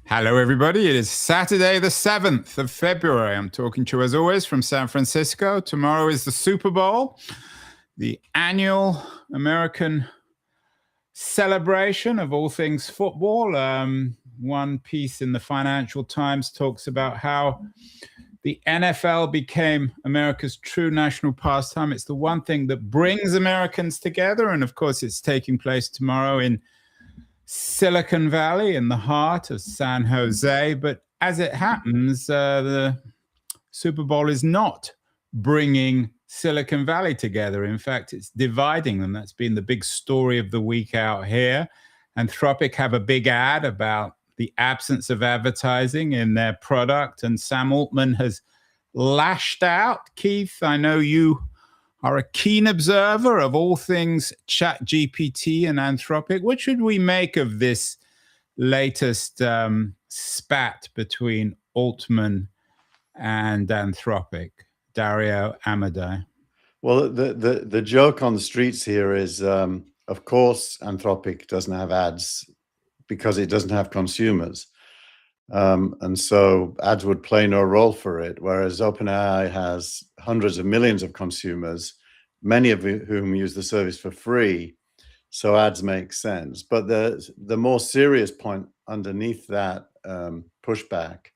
Hello, everybody. It is Saturday, the 7th of February. I'm talking to you, as always, from San Francisco. Tomorrow is the Super Bowl, the annual American celebration of all things football. One piece in the Financial Times talks about how the NFL became America's true national pastime. It's the one thing that brings Americans together. And of course, it's taking place tomorrow in Silicon Valley, in the heart of San Jose. But as it happens, the Super Bowl is not bringing Silicon Valley together. In fact, it's dividing them. That's been the big story of the week out here. Anthropic have a big ad about the absence of advertising in their product, and Sam Altman has lashed out. Keith, I know you are a keen observer of all things ChatGPT and Anthropic. What should we make of this latest spat between Altman and Anthropic? Dario Amodei. Well, the joke on the streets here is, of course, Anthropic doesn't have ads because it doesn't have consumers. And so ads would play no role for it, whereas OpenAI has hundreds of millions of consumers, many of whom use the service for free. So ads make sense. But the more serious point underneath that pushback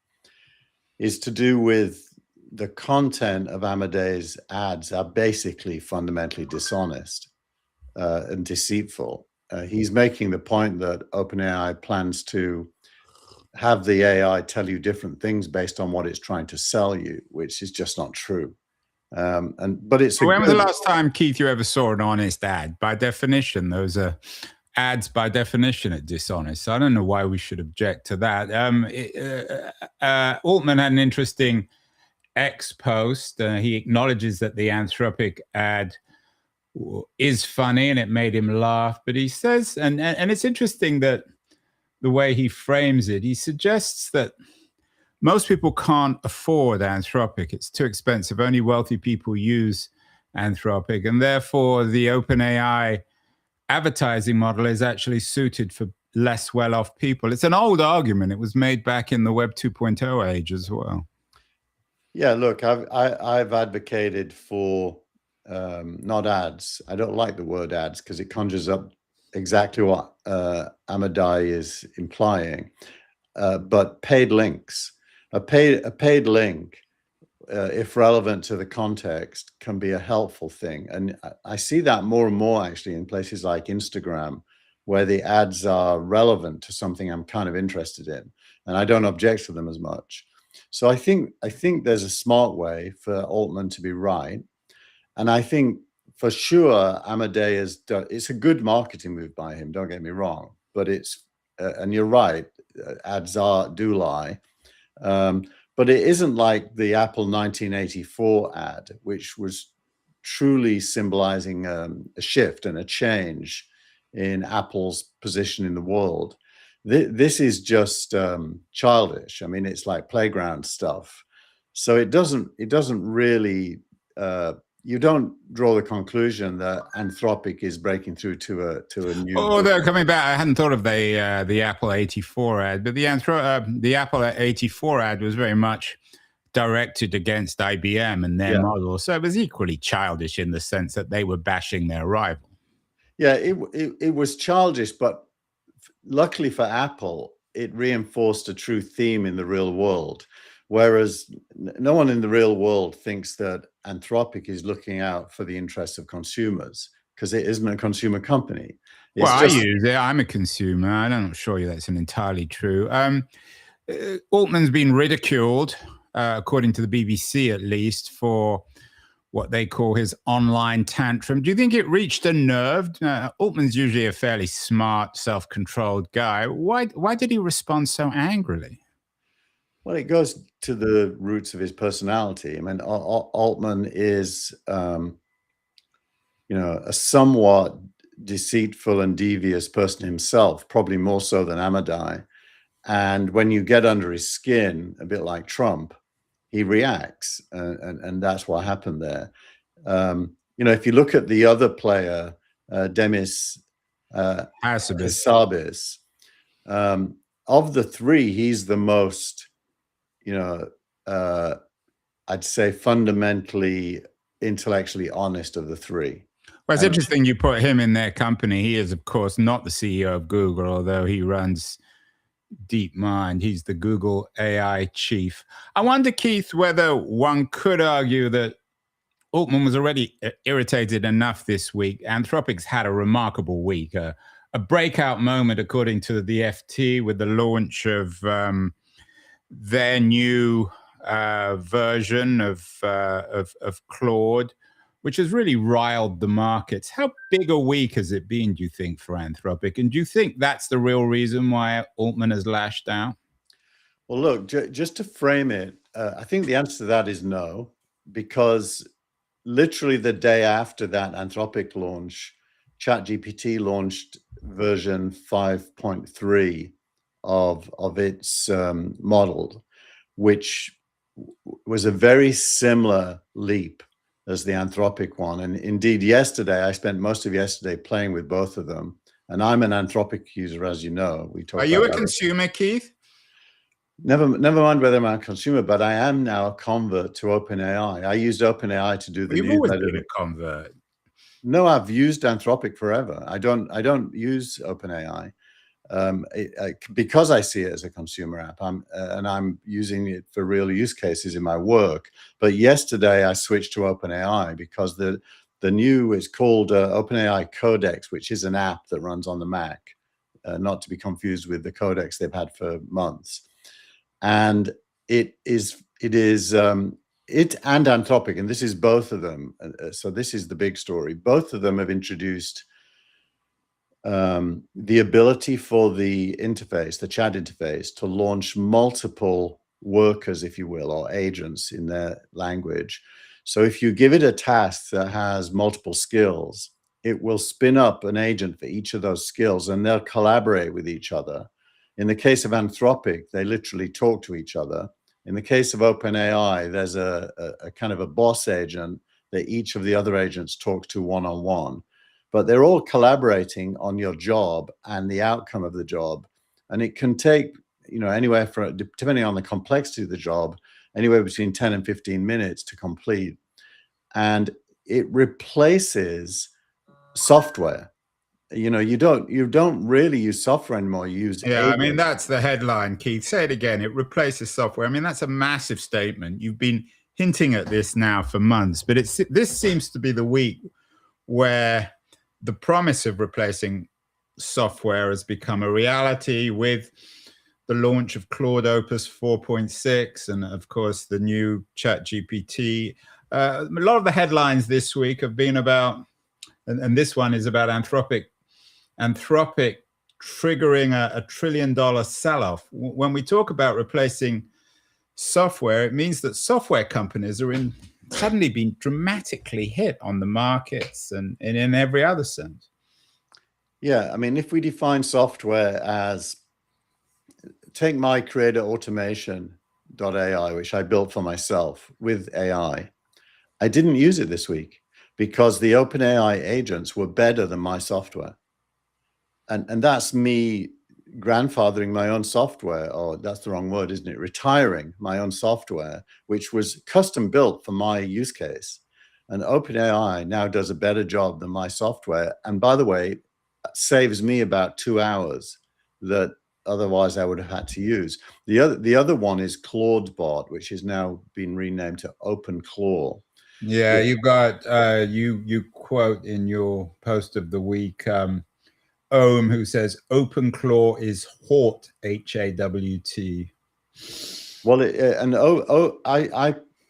is to do with the content of Amodei's ads are basically fundamentally dishonest and deceitful. He's making the point that OpenAI plans to have the AI tell you different things based on what it's trying to sell you, which is just not true. But it's when was the last time, Keith, you ever saw an honest ad? By definition, those are ads by definition are dishonest. So I don't know why we should object to that. Altman had an interesting X post. He acknowledges that the Anthropic ad is funny and it made him laugh, but he says, and it's interesting that the way he frames it, he suggests that most people can't afford Anthropic. It's too expensive. Only wealthy people use Anthropic, and therefore the OpenAI advertising model is actually suited for less well-off people. It's an old argument. It was made back in the Web 2.0 age as well. Yeah, look, I've advocated for not ads. I don't like the word ads because it conjures up exactly what Amodei is implying, but paid links. A paid link, if relevant to the context, can be a helpful thing. And I see that more and more actually in places like Instagram, where the ads are relevant to something I'm kind of interested in, and I don't object to them as much. So I think there's a smart way for Altman to be right. And I think for sure, Amodei has done, it's a good marketing move by him, don't get me wrong, but it's, and you're right, ads do lie. But it isn't like the Apple 1984 ad, which was truly symbolizing a shift and a change in Apple's position in the world. This is just childish. I mean, it's like playground stuff. So it doesn't really, you don't draw the conclusion that Anthropic is breaking through to a new. Oh, they're coming back. I hadn't thought of the Apple 84 ad, but the Apple 84 ad was very much directed against IBM and their model. So it was equally childish in the sense that they were bashing their rival. Yeah, it was childish, but luckily for Apple, it reinforced a true theme in the real world. Whereas no one in the real world thinks that Anthropic is looking out for the interests of consumers because it isn't a consumer company. I use it. I'm a consumer. I'm not sure that's entirely true. Altman's been ridiculed, according to the BBC at least, for what they call his online tantrum. Do you think it reached a nerve? Altman's usually a fairly smart, self-controlled guy. Why did he respond so angrily? Well, it goes to the roots of his personality. I mean, Altman is, a somewhat deceitful and devious person himself, probably more so than Amodei. And when you get under his skin, a bit like Trump, he reacts, and that's what happened there. If you look at the other player, Demis Hassabis, of the three, he's the most, you know, I'd say fundamentally intellectually honest of the three. Well, it's interesting you put him in their company. He is, of course, not the CEO of Google, although he runs DeepMind. He's the Google AI chief. I wonder, Keith, whether one could argue that Altman was already irritated enough this week. Anthropic's had a remarkable week, a breakout moment, according to the FT, with the launch of their new version of Claude, which has really riled the markets. How big a week has it been, do you think, for Anthropic? And do you think that's the real reason why Altman has lashed out? Well, look, just to frame it, I think the answer to that is no, because literally the day after that Anthropic launch, ChatGPT launched version 5.3 of its model, which was a very similar leap as the Anthropic one. And indeed, yesterday, I spent most of yesterday playing with both of them. And I'm an Anthropic user, as you know. Are you a consumer, Keith? Never mind whether I'm a consumer, but I am now a convert to OpenAI. I used OpenAI to do the newsletter. You've always been a convert. No, I've used Anthropic forever. I don't use OpenAI because I see it as a consumer app. And I'm using it for real use cases in my work. But yesterday I switched to OpenAI because the new is called OpenAI Codex, which is an app that runs on the Mac, not to be confused with the Codex they've had for months. And it and Anthropic, and this is both of them. So this is the big story. Both of them have introduced the ability for the interface, the chat interface, to launch multiple workers, if you will, or agents in their language. So if you give it a task that has multiple skills, it will spin up an agent for each of those skills, and they'll collaborate with each other. In the case of Anthropic, they literally talk to each other. In the case of OpenAI, there's a kind of a boss agent that each of the other agents talk to one-on-one. But they're all collaborating on your job and the outcome of the job. And it can take, anywhere from, depending on the complexity of the job, anywhere between 10 and 15 minutes to complete. And it replaces software. You don't really use software anymore. You use agents. I mean, that's the headline, Keith. Say it again. It replaces software. I mean, that's a massive statement. You've been hinting at this now for months, but this seems to be the week where the promise of replacing software has become a reality with the launch of Claude Opus 4.6 and, of course, the new ChatGPT. A lot of the headlines this week have been about, and this one is about Anthropic triggering a $1 trillion sell-off. When we talk about replacing software, it means that software companies are suddenly been dramatically hit on the markets and in every other sense. Yeah, I mean, if we define software as, take my creator automation.ai, which I built for myself with AI, I didn't use it this week because the OpenAI agents were better than my software. And that's me grandfathering my own software, or that's the wrong word, isn't it? Retiring my own software, which was custom built for my use case. And OpenAI now does a better job than my software. And by the way, saves me about 2 hours that otherwise I would have had to use. The other one is ClaudeBot, which has now been renamed to OpenClaw. Yeah, you've got you quote in your post of the week Ohm, who says OpenClaw is Hawt, HAWT. Well,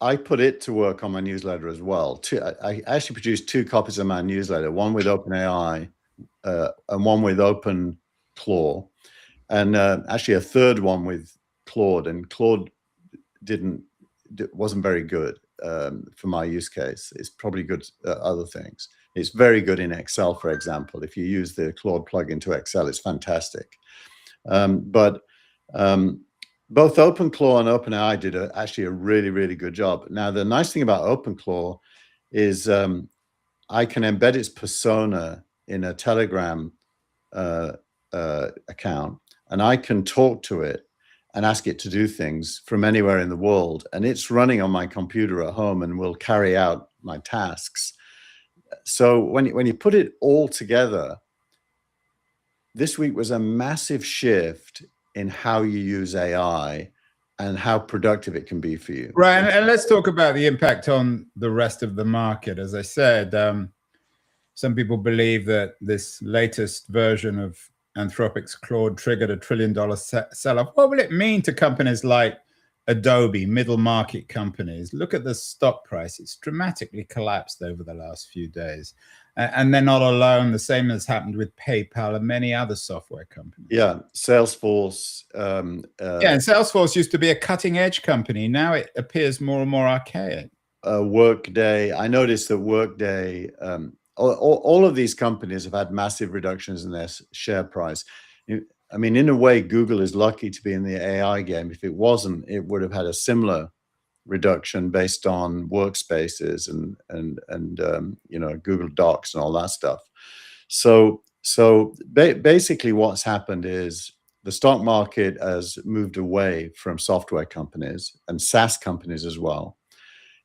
I put it to work on my newsletter as well. I actually produced 2 copies of my newsletter, one with OpenAI and one with OpenClaw, and actually a third one with Claude. And Claude wasn't very good for my use case. It's probably good at other things. It's very good in Excel, for example. If you use the Claude plugin to Excel, it's fantastic. But both OpenClaw and OpenAI did actually a really, really good job. Now, the nice thing about OpenClaw is I can embed its persona in a Telegram account. and I can talk to it and ask it to do things from anywhere in the world, and it's running on my computer at home and will carry out my tasks. So when you put it all together, this week was a massive shift in how you use AI and how productive it can be for you. Right, and let's talk about the impact on the rest of the market. As I said, some people believe that this latest version of Anthropic's Claude triggered $1 trillion sell-off. What will it mean to companies like Adobe, middle market companies? Look at the stock price. It's dramatically collapsed over the last few days. And they're not alone. The same has happened with PayPal and many other software companies. Yeah, Salesforce. And Salesforce used to be a cutting edge company. Now it appears more and more archaic. Workday. I noticed that Workday, all of these companies have had massive reductions in their share price. I mean, in a way, Google is lucky to be in the AI game. If it wasn't, it would have had a similar reduction based on workspaces and Google Docs and all that stuff. So basically, what's happened is the stock market has moved away from software companies and SaaS companies as well.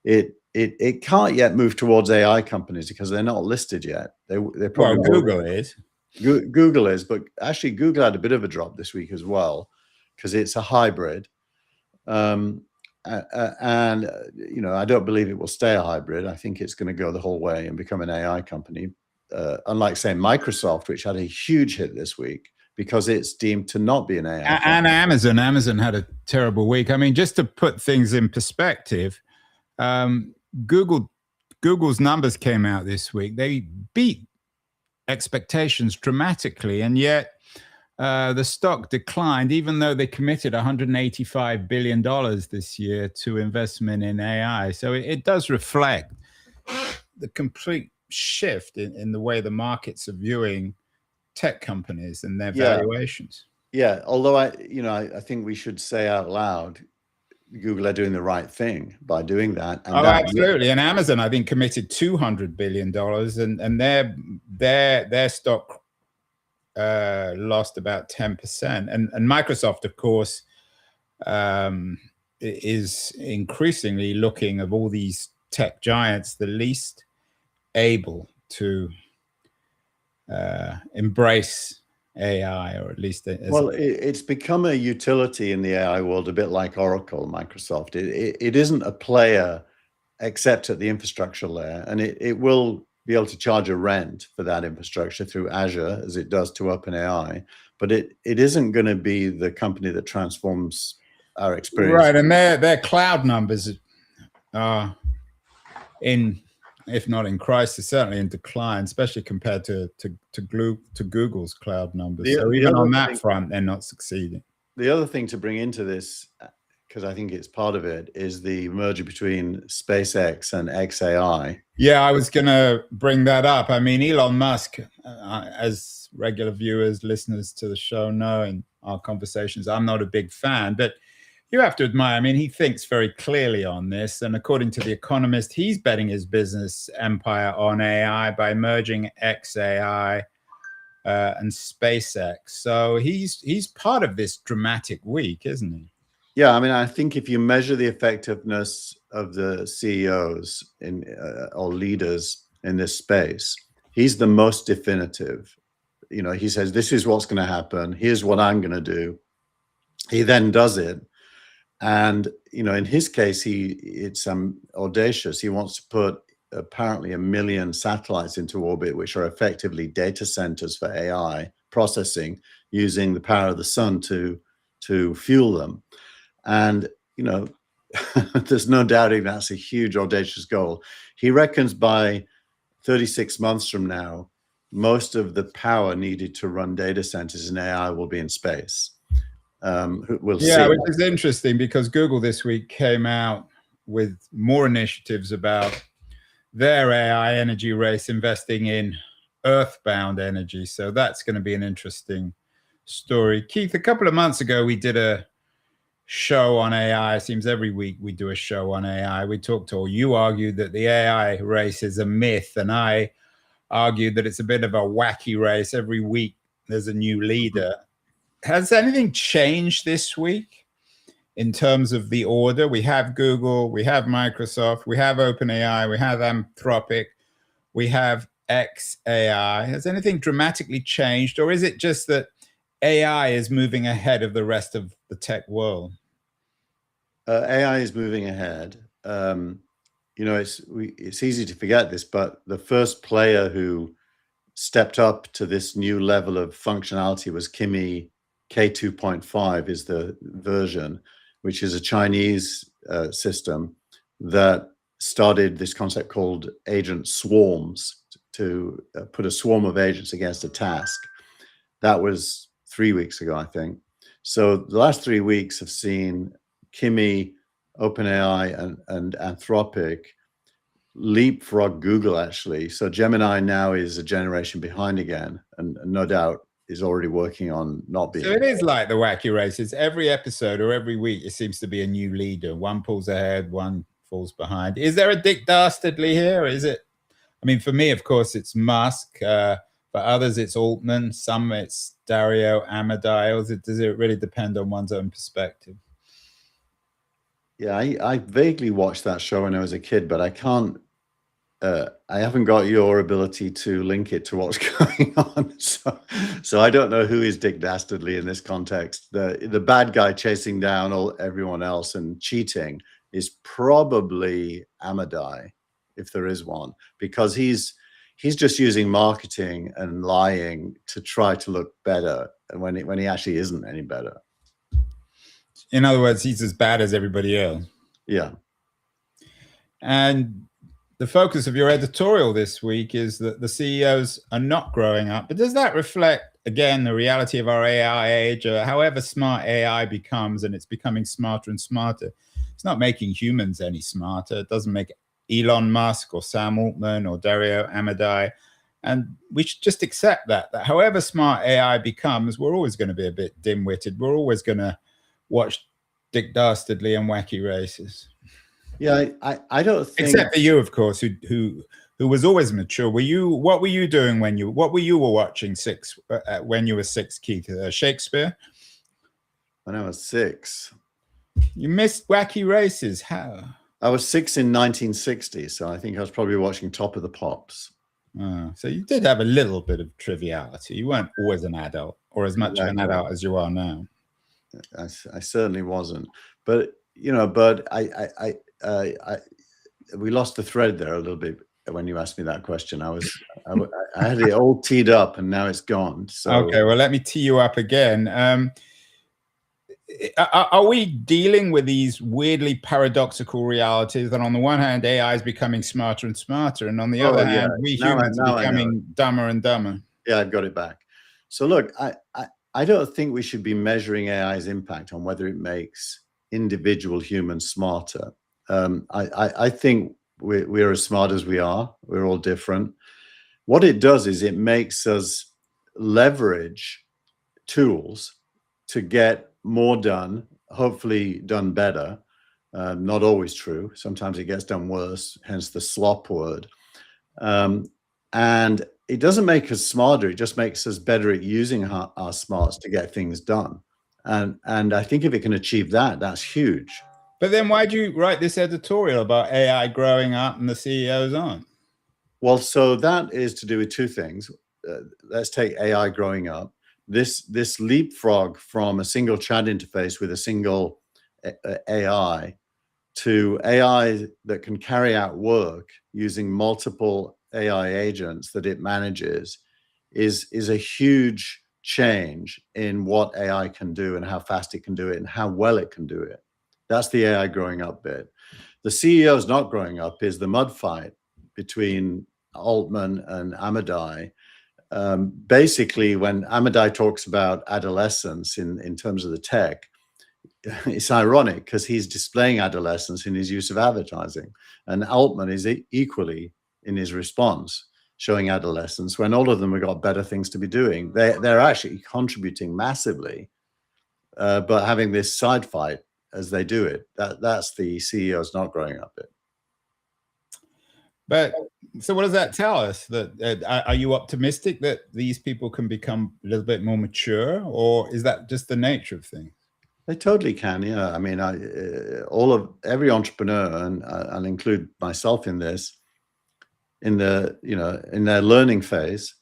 It can't yet move towards AI companies because they're not listed yet. They're probably Google is. Google is, but actually Google had a bit of a drop this week as well because it's a hybrid. And I don't believe it will stay a hybrid. I think it's going to go the whole way and become an AI company. Unlike, say, Microsoft, which had a huge hit this week because it's deemed to not be an AI company. And Amazon had a terrible week. I mean, just to put things in perspective, Google's numbers came out this week. They beat expectations dramatically, and yet the stock declined, even though they committed $185 billion this year to investment in AI. So it does reflect the complete shift in the way the markets are viewing tech companies and their valuations. Yeah, although I think we should say out loud, Google are doing the right thing by doing that. And absolutely. And Amazon, I think, committed $200 billion, and their stock lost about 10%. And Microsoft, of course, is increasingly looking, of all these tech giants, the least able to embrace AI, or at least it's become a utility in the AI world, a bit like Oracle, Microsoft. It isn't a player except at the infrastructure layer, and it will be able to charge a rent for that infrastructure through Azure, as it does to OpenAI, but it isn't going to be the company that transforms our experience. Right, and their cloud numbers are if not in crisis, certainly in decline, especially compared to Google's cloud numbers. So even on that front, they're not succeeding. The other thing to bring into this, because I think it's part of it, is the merger between SpaceX and XAI. Yeah, I was going to bring that up. I mean, Elon Musk, as regular viewers, listeners to the show know in our conversations, I'm not a big fan, but you have to admire, I mean, he thinks very clearly on this. And according to The Economist, he's betting his business empire on AI by merging XAI and SpaceX. So he's part of this dramatic week, isn't he? Yeah, I mean, I think if you measure the effectiveness of the CEOs or leaders in this space, he's the most definitive. He says, this is what's going to happen. Here's what I'm going to do. He then does it. And, in his case, it's audacious. He wants to put apparently 1 million satellites into orbit, which are effectively data centers for AI processing, using the power of the sun to fuel them. And, there's no doubting that's a huge, audacious goal. He reckons by 36 months from now, most of the power needed to run data centers in AI will be in space. We'll see. Which is interesting because Google this week came out with more initiatives about their AI energy race, investing in earthbound energy. So that's going to be an interesting story. Keith, a couple of months ago, we did a show on AI. It seems every week we do a show on AI. You argued that the AI race is a myth, and I argued that it's a bit of a wacky race. Every week there's a new leader has anything changed this week in terms of the order? We have Google, we have Microsoft, we have OpenAI, we have Anthropic, we have XAI. Has anything dramatically changed, or is it just that AI is moving ahead of the rest of the tech world? AI is moving ahead. It's easy to forget this, but the first player who stepped up to this new level of functionality was Kimi K2.5 is the version, which is a Chinese system that started this concept called agent swarms to put a swarm of agents against a task. That was 3 weeks ago, I think. So the last 3 weeks have seen Kimi, OpenAI, and Anthropic leapfrog Google, actually. So Gemini now is a generation behind again, and no doubt is already working on not being. So it is like the wacky races. Every episode or every week, it seems to be a new leader. One pulls ahead, one falls behind. Is there a Dick Dastardly here? Or is it? I mean, for me, of course, it's Musk. For others, it's Altman. Some, it's Dario Amodei. Does it really depend on one's own perspective? Yeah, I vaguely watched that show when I was a kid, but I can't. I haven't got your ability to link it to what's going on, so I don't know who is Dick Dastardly in this context. The bad guy chasing down everyone else and cheating is probably Amodei, if there is one, because he's just using marketing and lying to try to look better, and when he actually isn't any better. In other words, he's as bad as everybody else. Yeah. And the focus of your editorial this week is that the CEOs are not growing up. But does that reflect, again, the reality of our AI age? However smart AI becomes, and it's becoming smarter and smarter, it's not making humans any smarter. It doesn't make Elon Musk or Sam Altman or Dario Amodei. And we should just accept that however smart AI becomes, we're always going to be a bit dim-witted. We're always going to watch Dick Dastardly and wacky races. Yeah, I don't think, except for you, of course, who was always mature. What were you doing when you were watching when you were 6, Keith? Shakespeare? When I was 6. You missed wacky races. How? I was 6 in 1960, so I think I was probably watching Top of the Pops. So you did have a little bit of triviality. You weren't always an adult, or as much of an adult as you are now. I certainly wasn't, but we lost the thread there a little bit when you asked me that question. I had it all teed up and now it's gone. So okay, well, let me tee you up again. Are we dealing with these weirdly paradoxical realities that on the one hand AI is becoming smarter and smarter, and on the other hand we humans are becoming dumber and dumber? Yeah, I've got it back. So look, I don't think we should be measuring AI's impact on whether it makes individual humans smarter. I think we're as smart as we are. We're all different. What it does is it makes us leverage tools to get more done, hopefully done better. Not always true. Sometimes it gets done worse, hence the slop word. And it doesn't make us smarter. It just makes us better at using our smarts to get things done. And I think if it can achieve that, that's huge. But then why do you write this editorial about AI growing up and the CEOs aren't? Well, so that is to do with two things. Let's take AI growing up. This leapfrog from a single chat interface with a single AI to AI that can carry out work using multiple AI agents that it manages is a huge change in what AI can do and how fast it can do it and how well it can do it. That's the AI growing up bit. The CEOs not growing up is the mud fight between Altman and Amodei. Basically, when Amodei talks about adolescence in terms of the tech, it's ironic because he's displaying adolescence in his use of advertising, and Altman is equally in his response showing adolescence when all of them have got better things to be doing. They're actually contributing massively, but having this side fight as they do it, that's the CEOs not growing up bit. But so what does that tell us? That are you optimistic that these people can become a little bit more mature, or is that just the nature of things? They totally can. Yeah. I mean, every entrepreneur, and I'll include myself in this, in their learning phase,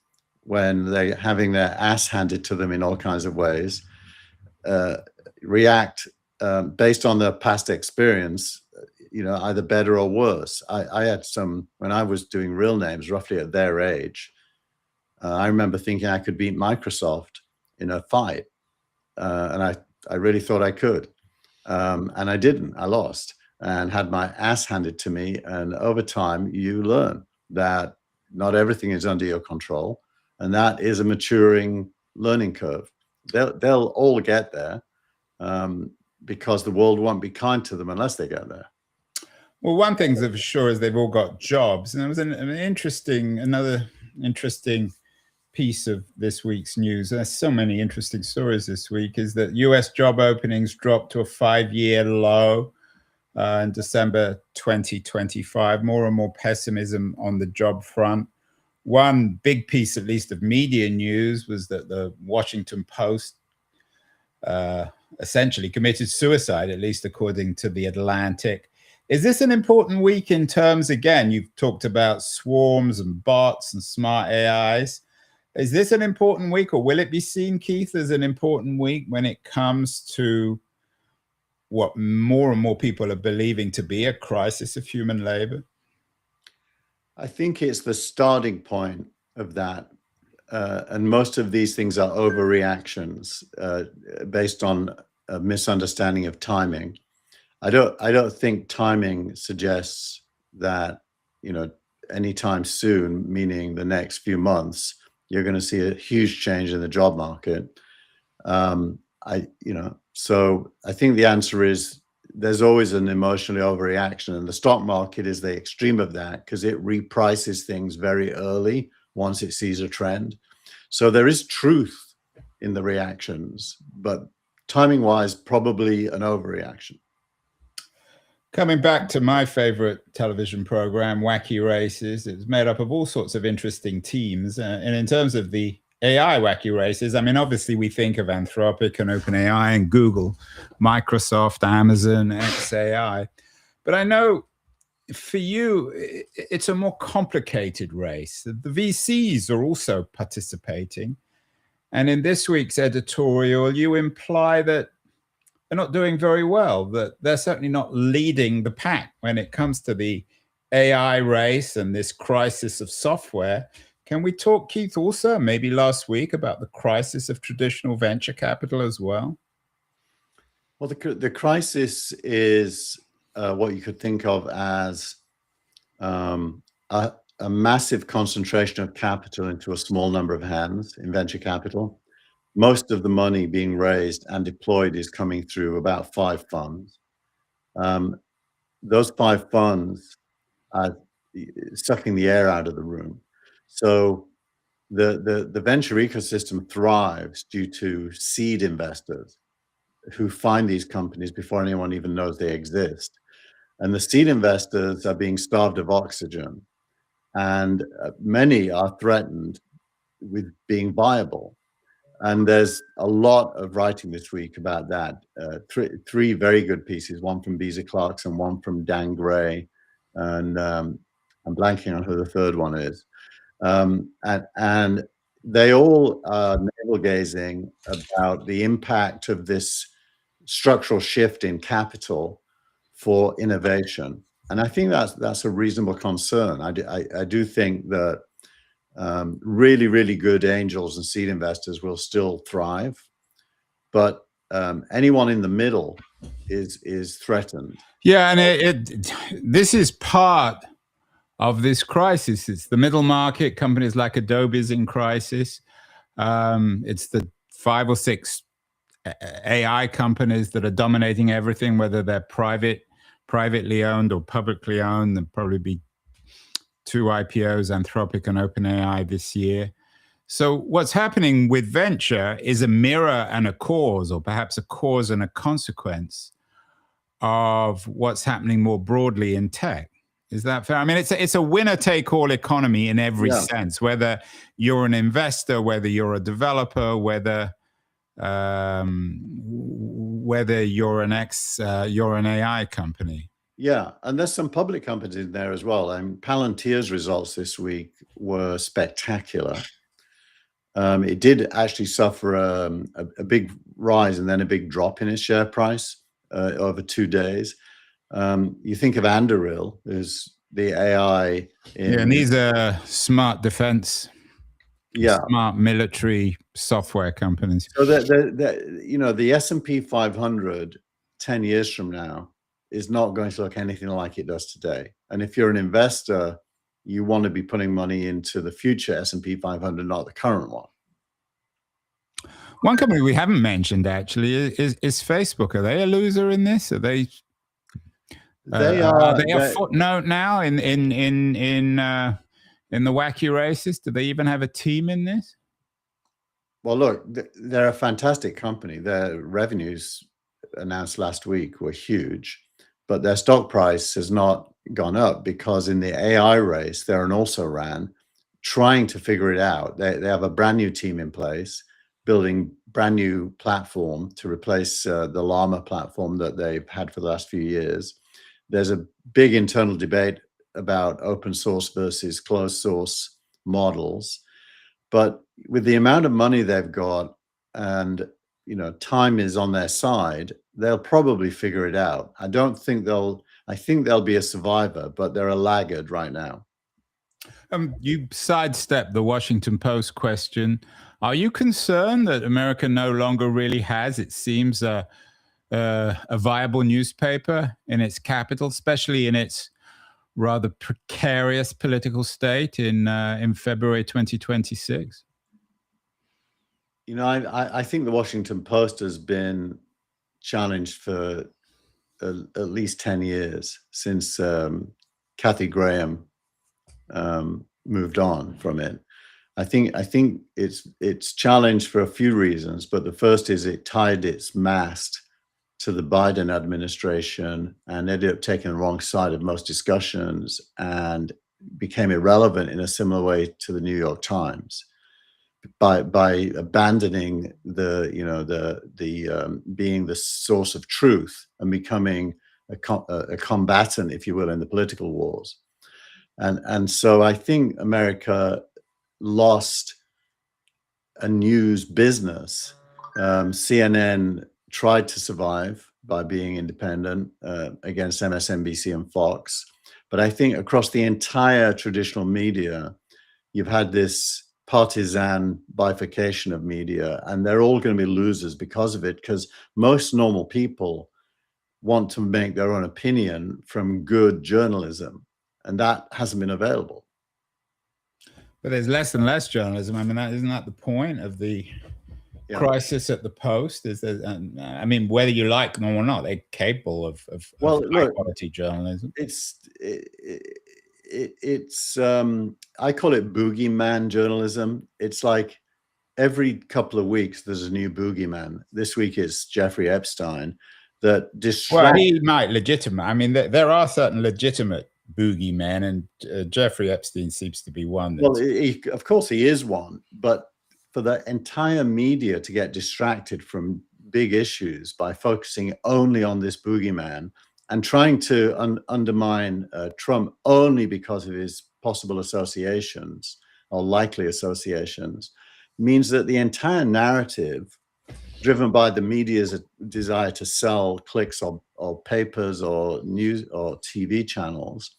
when they're having their ass handed to them in all kinds of ways, react based on their past experience, either better or worse. I had some, when I was doing real names, roughly at their age, I remember thinking I could beat Microsoft in a fight. And I really thought I could. And I didn't. I lost and had my ass handed to me. And over time, you learn that not everything is under your control. And that is a maturing learning curve. They'll all get there, because the world won't be kind to them unless they get there. Well, one thing's for sure is they've all got jobs. And there was another interesting piece of this week's news. There's so many interesting stories this week, is that US job openings dropped to a 5-year low in December 2025. More and more pessimism on the job front. One big piece, at least, of media news was that the Washington Post essentially committed suicide, at least according to The Atlantic. Is this an important week in terms, again, you've talked about swarms and bots and smart AIs. Is this an important week, or will it be seen, Keith, as an important week when it comes to what more and more people are believing to be a crisis of human labor? I think it's the starting point of that. And most of these things are overreactions based on a misunderstanding of timing. I don't think timing suggests that, anytime soon, meaning the next few months, you're going to see a huge change in the job market. So I think the answer is there's always an emotionally overreaction, and the stock market is the extreme of that because it reprices things very early once it sees a trend. So there is truth in the reactions, but timing-wise, probably an overreaction. Coming back to my favorite television program, Wacky Races, it's made up of all sorts of interesting teams. And in terms of the AI Wacky Races, I mean, obviously we think of Anthropic and OpenAI and Google, Microsoft, Amazon, XAI. But I know for you, it's a more complicated race. The VCs are also participating. And in this week's editorial, you imply that they're not doing very well, that they're certainly not leading the pack when it comes to the AI race and this crisis of software. Can we talk, Keith, also maybe last week about the crisis of traditional venture capital as well? Well, the crisis is what you could think of as a massive concentration of capital into a small number of hands in venture capital. Most of the money being raised and deployed is coming through about 5 funds. Those 5 funds are sucking the air out of the room. So the venture ecosystem thrives due to seed investors who find these companies before anyone even knows they exist. And the seed investors are being starved of oxygen, and many are threatened with being viable. And there's a lot of writing this week about that. 3 very good pieces, one from Beezer Clarkson, one from Dan Gray, and I'm blanking on who the third one is. And they all are navel-gazing about the impact of this structural shift in capital for innovation. And I think that's a reasonable concern. I do think that really, really good angels and seed investors will still thrive, but anyone in the middle is threatened. Yeah, and this is part of this crisis. It's the middle market. Companies like Adobe is in crisis. It's the 5 or 6 AI companies that are dominating everything, whether they're privately owned or publicly owned. There'll probably be 2 IPOs, Anthropic and OpenAI, this year. So what's happening with venture is a mirror and a cause, or perhaps a cause and a consequence of what's happening more broadly in tech. Is that fair? I mean, it's a winner-take-all economy in every sense, whether you're an investor, whether you're a developer, whether you're an AI company. Yeah, and there's some public companies in there as well. Palantir's results this week were spectacular. It did actually suffer a big rise and then a big drop in its share price over 2 days. You think of Anduril, who's the AI. And these are smart defense, smart military software companies. So the S&P 500 10 years from now is not going to look anything like it does today. And if you're an investor, you want to be putting money into the future S&P 500, not the current one. One company we haven't mentioned actually is Facebook. Are they a loser in this? Are they a footnote now in the wacky races? Do they even have a team in this? Well, look, they're a fantastic company. Their revenues announced last week were huge, but their stock price has not gone up because in the AI race, they're an also-ran trying to figure it out. They have a brand new team in place, building brand new platform to replace the Llama platform that they've had for the last few years. There's a big internal debate about open source versus closed source models. But with the amount of money they've got and, time is on their side, they'll probably figure it out. I think they'll be a survivor, but they're a laggard right now. You sidestepped the Washington Post question. Are you concerned that America no longer really has, it seems, a viable newspaper in its capital, especially in its rather precarious political state in February 2026? I think the Washington Post has been challenged for at least 10 years since Kathy Graham moved on from it. I think it's challenged for a few reasons, but the first is it tied its mast to the Biden administration and ended up taking the wrong side of most discussions and became irrelevant in a similar way to the New York Times by abandoning being the source of truth and becoming a combatant, if you will, in the political wars. And so I think America lost a news business. CNN tried to survive by being independent against MSNBC and Fox. But I think across the entire traditional media, you've had this partisan bifurcation of media, and they're all going to be losers because of it, because most normal people want to make their own opinion from good journalism, and that hasn't been available. But there's less and less journalism. I mean, isn't that the point of the crisis at the Post? I mean, whether you like them or not, they're capable of high quality journalism. It's I call it boogeyman journalism. It's like every couple of weeks there's a new boogeyman. This week it's Jeffrey Epstein that distracts. Well, he might legitimate. I mean, there are certain legitimate boogeymen, and Jeffrey Epstein seems to be one. Well, of course he is one, but for the entire media to get distracted from big issues by focusing only on this boogeyman and trying to undermine Trump only because of his possible associations or likely associations means that the entire narrative, driven by the media's desire to sell clicks or papers or news or TV channels,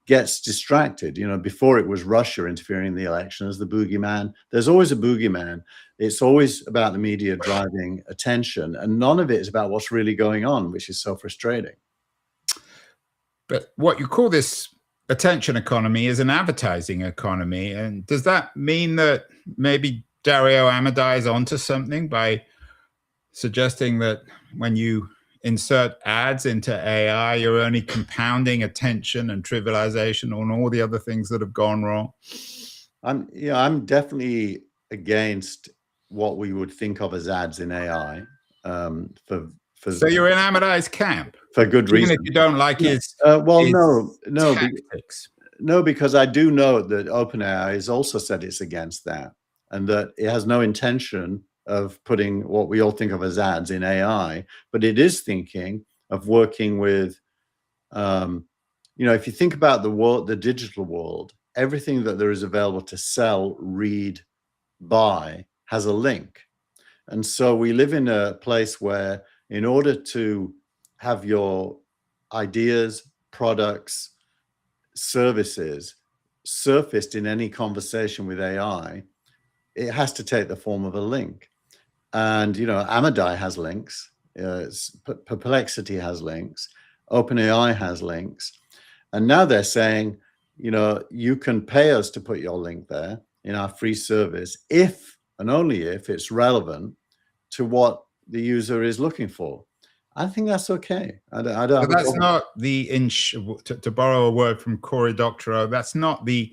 gets distracted. Before it was Russia interfering in the election as the boogeyman. There's always a boogeyman. It's always about the media driving attention, and none of it is about what's really going on, which is so frustrating. But what you call this attention economy is an advertising economy. And does that mean that maybe Dario Amodei is onto something by suggesting that when you insert ads into AI, you're only compounding attention and trivialization on all the other things that have gone wrong? I'm definitely against what we would think of as ads in AI. So you're in Amodei's camp? for good Even reason. if you don't like his, well, his no, tactics. no, because I do know that OpenAI has also said it's against that, and that it has no intention of putting what we all think of as ads in AI, but it is thinking of working with, if you think about the world, the digital world, everything that there is available to sell, read, buy has a link. And so we live in a place where in order to have your ideas, products, services surfaced in any conversation with AI, it has to take the form of a link. And, Amadai has links, Perplexity has links, OpenAI has links. And now they're saying, you can pay us to put your link there in our free service if and only if it's relevant to what the user is looking for. I think that's okay. I don't But that's not the to borrow a word from Cory Doctorow, that's not the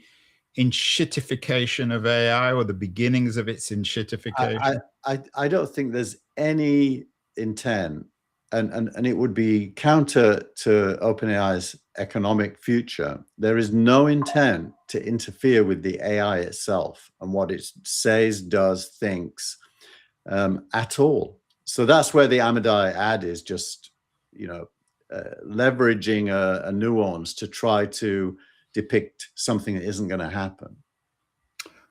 enshittification of AI or the beginnings of its enshittification. I don't think there's any intent, and it would be counter to OpenAI's economic future. There is no intent to interfere with the AI itself and what it says, does, thinks, at all. So that's where the Amadai ad is just, leveraging a nuance to try to depict something that isn't going to happen.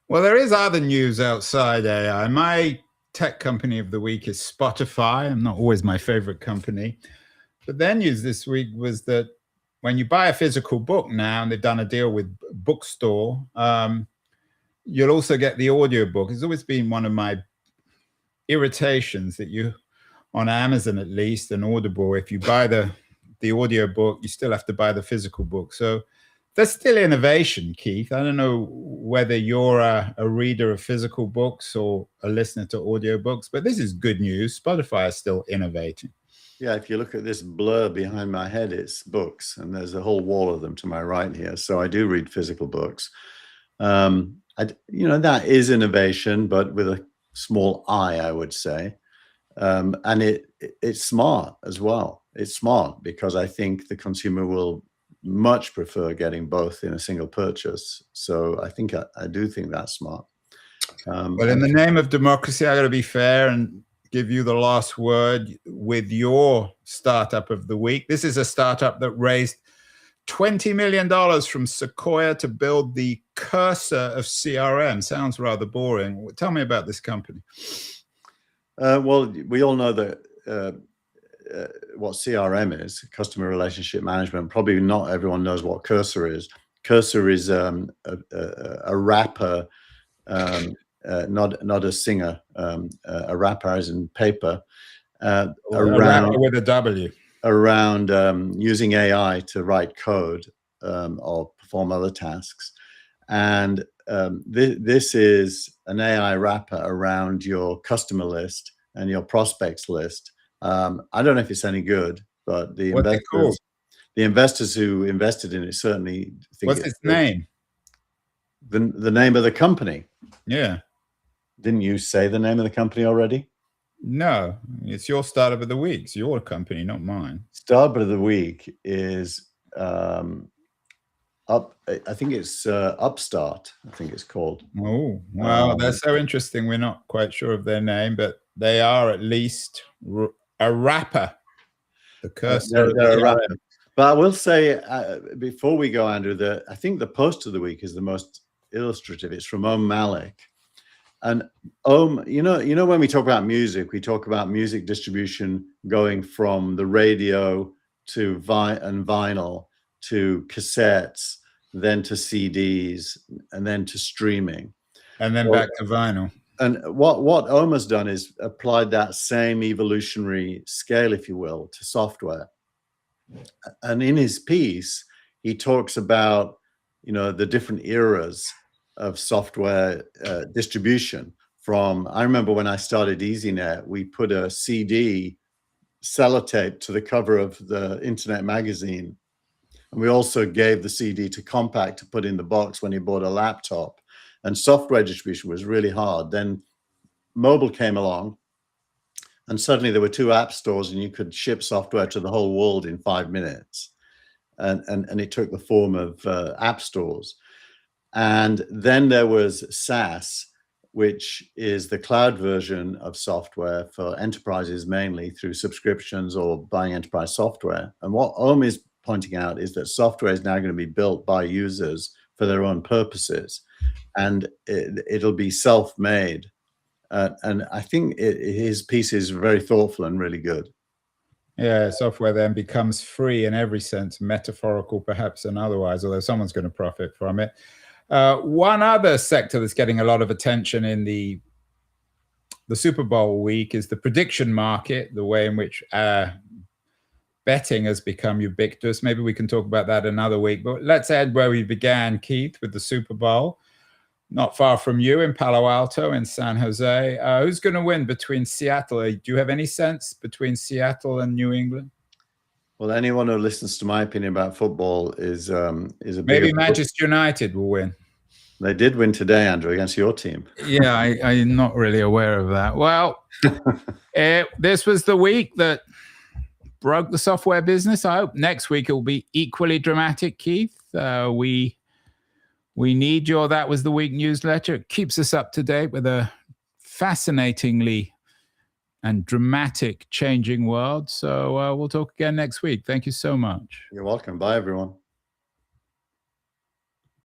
Well, there is other news outside AI. My tech company of the week is Spotify. I'm not always my favorite company. But their news this week was that when you buy a physical book now, and they've done a deal with Bookstore, you'll also get the audiobook. It's always been one of my irritations that you, on Amazon at least, and Audible, if you buy the audiobook, you still have to buy the physical book. So there's still innovation, Keith. I don't know whether you're a reader of physical books or a listener to audiobooks, but this is good news. Spotify is still innovating. Yeah, if you look at this blur behind my head, it's books, and there's a whole wall of them to my right here. So I do read physical books. That is innovation, but with a small I would say. And it's smart as well. It's smart because I think the consumer will much prefer getting both in a single purchase. So I think I do think that's smart. Well, in the name of democracy, I got to be fair and give you the last word with your startup of the week. This is a startup that raised $20 million from Sequoia to build the cursor of CRM. Sounds rather boring. Tell me about this company. Well, we all know that what CRM is, customer relationship management. Probably not everyone knows what Cursor is. Cursor is a rapper, not a singer. A rapper as in paper. A rapper with a W. Around using AI to write code or perform other tasks. And this is an AI wrapper around your customer list and your prospects list. I don't know if it's any good, but the investors who invested in it certainly think. What's its name? The name of the company. Yeah. Didn't you say the name of the company already? No, it's your startup of the week. It's your company, not mine. Startup of the week is I think it's Upstart. I think it's called. Oh, well, they're so interesting. We're not quite sure of their name, but they are at least a rapper. The Cursor. They're a rapper. But I will say before we go, Andrew, I think the post of the week is the most illustrative. It's from Malik. And when we talk about music, we talk about music distribution going from the radio to vinyl to cassettes, then to CDs, and then to streaming, and then back to vinyl. And what Omar's done is applied that same evolutionary scale, if you will, to software. And in his piece, he talks about the different eras of software distribution. I remember when I started EasyNet, we put a CD sellotape to the cover of the Internet magazine. And we also gave the CD to Compaq to put in the box when he bought a laptop. And software distribution was really hard. Then mobile came along. And suddenly there were 2 app stores and you could ship software to the whole world in 5 minutes. And it took the form of app stores. And then there was SaaS, which is the cloud version of software for enterprises, mainly through subscriptions or buying enterprise software. And what Ohm is pointing out is that software is now going to be built by users for their own purposes, and it'll be self-made. And I think his piece is very thoughtful and really good. Yeah, software then becomes free in every sense, metaphorical perhaps and otherwise, although someone's going to profit from it. One other sector that's getting a lot of attention in the Super Bowl week is the prediction market, the way in which betting has become ubiquitous. Maybe we can talk about that another week, but let's end where we began, Keith, with the Super Bowl. Not far from you in Palo Alto, in San Jose. Who's going to win between Seattle? Do you have any sense between Seattle and New England? Well, anyone who listens to my opinion about football is a maybe Manchester United will win. They did win today, Andrew, against your team. Yeah, I'm not really aware of that. Well, this was the week that broke the software business. I hope next week it will be equally dramatic, Keith. We need your That Was the Week newsletter. It keeps us up to date with a fascinatingly and dramatic changing world. So we'll talk again next week. Thank you so much. You're welcome. Bye, everyone.